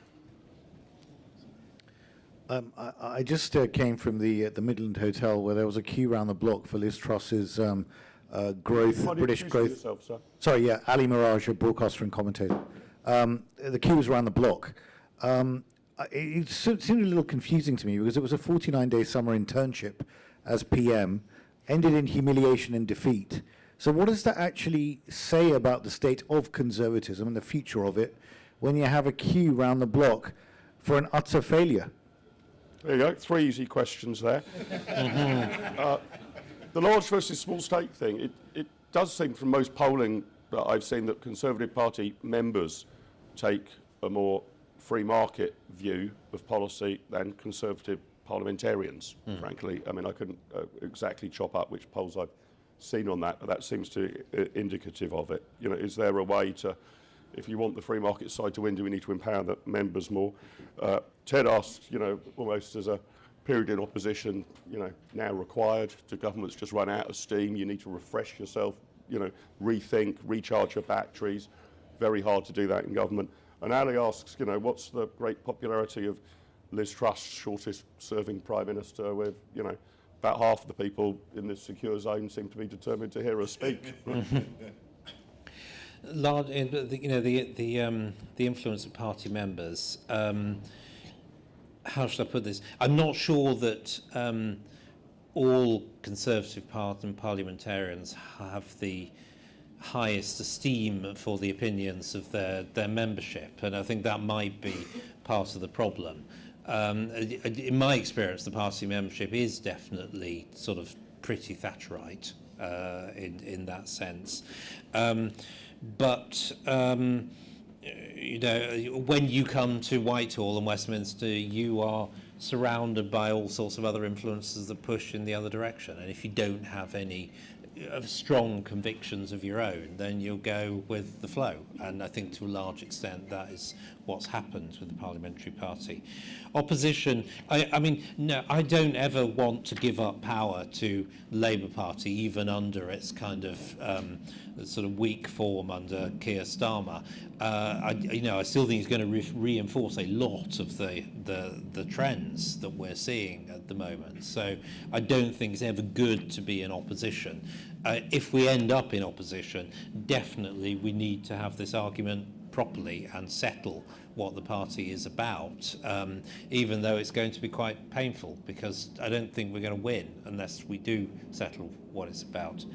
I just came from the Midland Hotel, where there was a queue around the block for Liz Truss's growth, British growth. Yourself, sir? Sorry, yeah, Ali Miraj, a broadcaster and commentator. The queue was around the block. It seemed a little confusing to me because it was a 49-day summer internship as PM, ended in humiliation and defeat. So what does that actually say about the state of conservatism and the future of it when you have a queue round the block for an utter failure? There you go, 3 easy questions there. The large versus small state thing, it does seem from most polling that I've seen that Conservative Party members take a more free market view of policy than Conservative parliamentarians, frankly. I mean, I couldn't exactly chop up which polls I've seen on that, but that seems to indicative of it. You know, is there a way to, if you want the free market side to win, do we need to empower the members more? Ted asked, you know, almost as a period in opposition, you know, now required. Do governments just run out of steam? You need to refresh yourself, you know, rethink, recharge your batteries. Very hard to do that in government. And Ali asks, you know, what's the great popularity of Liz Truss, shortest serving Prime Minister, with, you know, about half of the people in this secure zone seem to be determined to hear her speak. The influence of party members. How should I put this? I'm not sure that all Conservative Party and parliamentarians have the highest esteem for the opinions of their membership, and I think that might be part of the problem. In my experience, the party membership is definitely sort of pretty Thatcherite in that sense. But you know, when you come to Whitehall and Westminster, you are surrounded by all sorts of other influences that push in the other direction. And if you don't have any strong convictions of your own, then you'll go with the flow. And I think to a large extent that is what's happened with the parliamentary party. Opposition, I mean, no, I don't ever want to give up power to the Labour Party, even under its kind of sort of weak form under Keir Starmer. I still think it's going to reinforce a lot of the trends that we're seeing at the moment. So I don't think it's ever good to be in opposition. If we end up in opposition, definitely we need to have this argument properly and settle what the party is about, even though it's going to be quite painful, because I don't think we're going to win unless we do settle what it's about.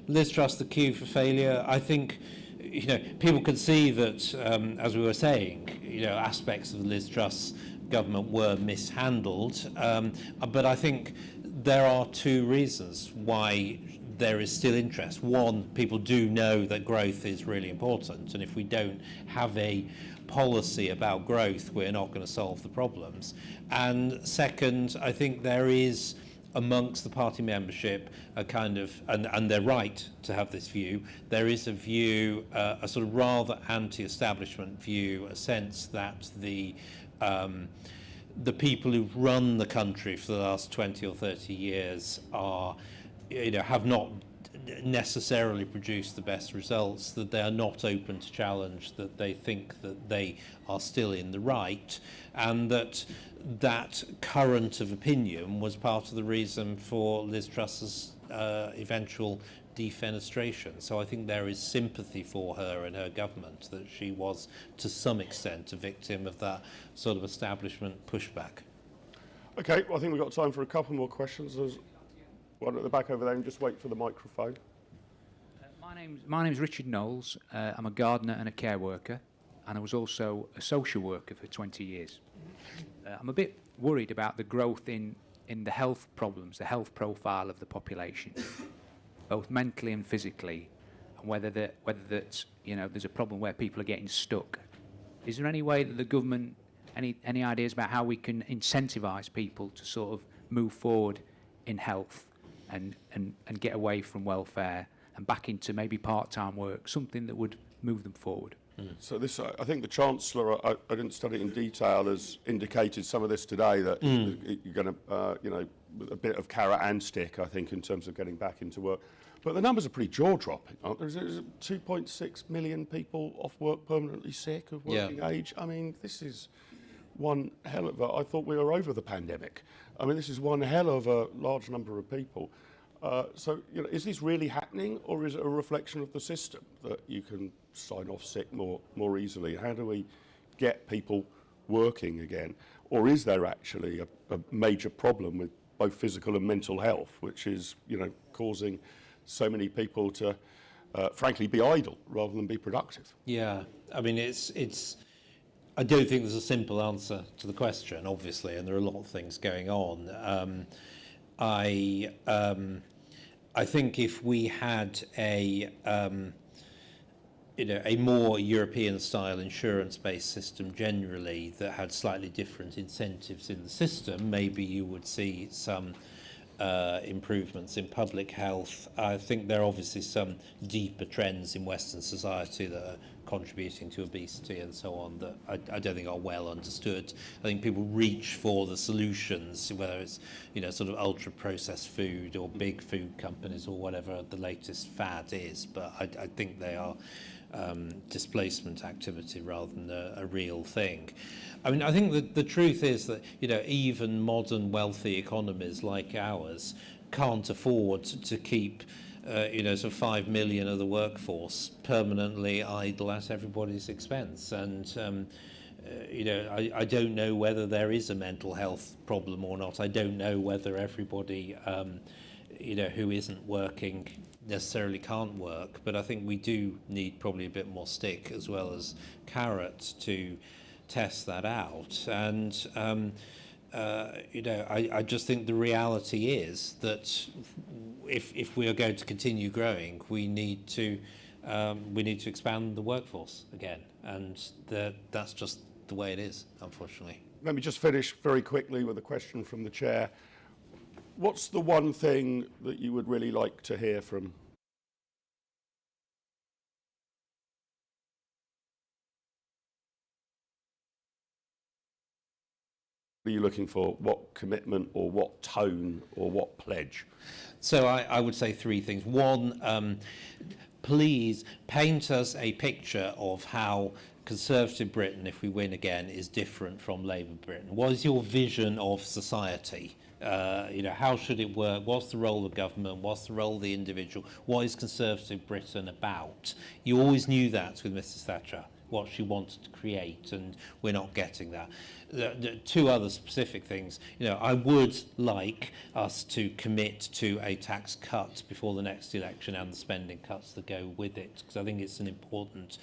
Liz Truss, the cue for failure. I think, you know, people can see that, as we were saying, you know, aspects of the Liz Truss government were mishandled, but I think there are two reasons why there is still interest. One, people do know that growth is really important, and if we don't have a policy about growth, we're not going to solve the problems. And second, I think there is amongst the party membership a kind of, and they're right to have this view, there is a view, a sort of rather anti-establishment view, a sense that the people who've run the country for the last 20 or 30 years are, you know, have not necessarily produced the best results, that they are not open to challenge, that they think that they are still in the right, and that current of opinion was part of the reason for Liz Truss's eventual defenestration. So I think there is sympathy for her and her government, that she was to some extent a victim of that sort of establishment pushback. Okay, well, I think we've got time for a couple more questions. There's one at the back over there, and just wait for the microphone. My name's Richard Knowles. I'm a gardener and a care worker, and I was also a social worker for 20 years. I'm a bit worried about the growth in the health problems, the health profile of the population, both mentally and physically, and whether that's, you know, there's a problem where people are getting stuck. Is there any way that the government, any ideas about how we can incentivise people to sort of move forward in health and get away from welfare and back into maybe part-time work, something that would move them forward? So this, I think the Chancellor, I didn't study it in detail, has indicated some of this today, that you're going to, you know, a bit of carrot and stick, I think, in terms of getting back into work. But the numbers are pretty jaw-dropping, aren't there? There's 2.6 million people off work permanently sick of working age. I mean, this is one hell of a, I thought we were over the pandemic. I mean, this is one hell of a large number of people. So, you know, is this really happening, or is it a reflection of the system that you can sign off sick more easily? How do we get people working again? Or is there actually a major problem with both physical and mental health, which is, you know, causing so many people to, frankly, be idle rather than be productive? Yeah, I mean, it's. I don't think there's a simple answer to the question, obviously, and there are a lot of things going on. I think if we had a more European-style insurance-based system generally that had slightly different incentives in the system, maybe you would see some improvements in public health. I think there are obviously some deeper trends in Western society that are contributing to obesity and so on that I don't think are well understood. I think people reach for the solutions, whether it's sort of ultra processed food or big food companies or whatever the latest fad is, but I think they are displacement activity rather than a real thing. I mean, I think that the truth is that even modern wealthy economies like ours can't afford to keep sort of 5 million of the workforce permanently idle at everybody's expense. And I don't know whether there is a mental health problem or not. I don't know whether everybody who isn't working necessarily can't work, but I think we do need probably a bit more stick as well as carrot to test that out. And I just think the reality is that if we are going to continue growing, we need to expand the workforce again, and that's just the way it is, unfortunately. Let me just finish very quickly with a question from the chair. What's the one thing that you would really like to hear from? What are you looking for? What commitment or what tone or what pledge? So I would say three things. One, please paint us a picture of how Conservative Britain, if we win again, is different from Labour Britain. What is your vision of society? How should it work? What's the role of government? What's the role of the individual? What is Conservative Britain about? You always knew that with Mrs. Thatcher, what she wanted to create, and we're not getting that. The two other specific things, I would like us to commit to a tax cut before the next election and the spending cuts that go with it, because I think it's an important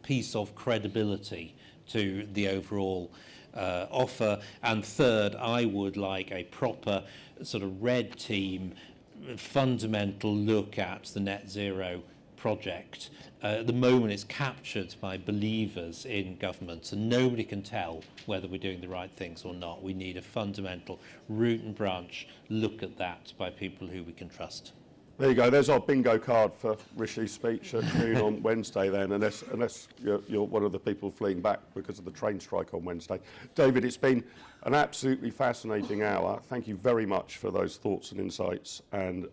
piece of credibility to the overall offer. And third, I would like a proper sort of red team fundamental look at the net zero project. At the moment it's captured by believers in government, and nobody can tell whether we're doing the right things or not. We need a fundamental root and branch look at that by people who we can trust. There you go. There's our bingo card for Rishi's speech at noon on Wednesday then, unless you're one of the people fleeing back because of the train strike on Wednesday. David, it's been an absolutely fascinating hour. Thank you very much for those thoughts and insights, and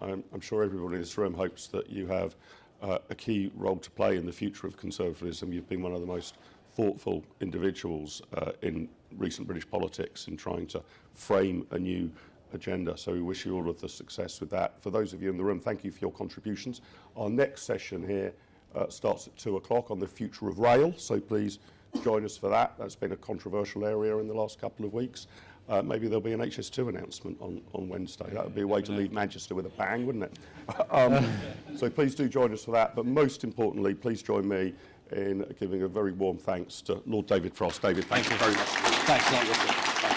I'm sure everybody in this room hopes that you have a key role to play in the future of conservatism. You've been one of the most thoughtful individuals in recent British politics in trying to frame a new agenda. So we wish you all of the success with that. For those of you in the room, thank you for your contributions. Our next session here starts at 2 o'clock on the future of rail, so please join us for that. That's been a controversial area in the last couple of weeks. Maybe there'll be an HS2 announcement on Wednesday. That would be a way to leave Manchester with a bang, wouldn't it? So please do join us for that. But most importantly, please join me in giving a very warm thanks to Lord David Frost. David, thank you very much. Thanks a lot, Richard.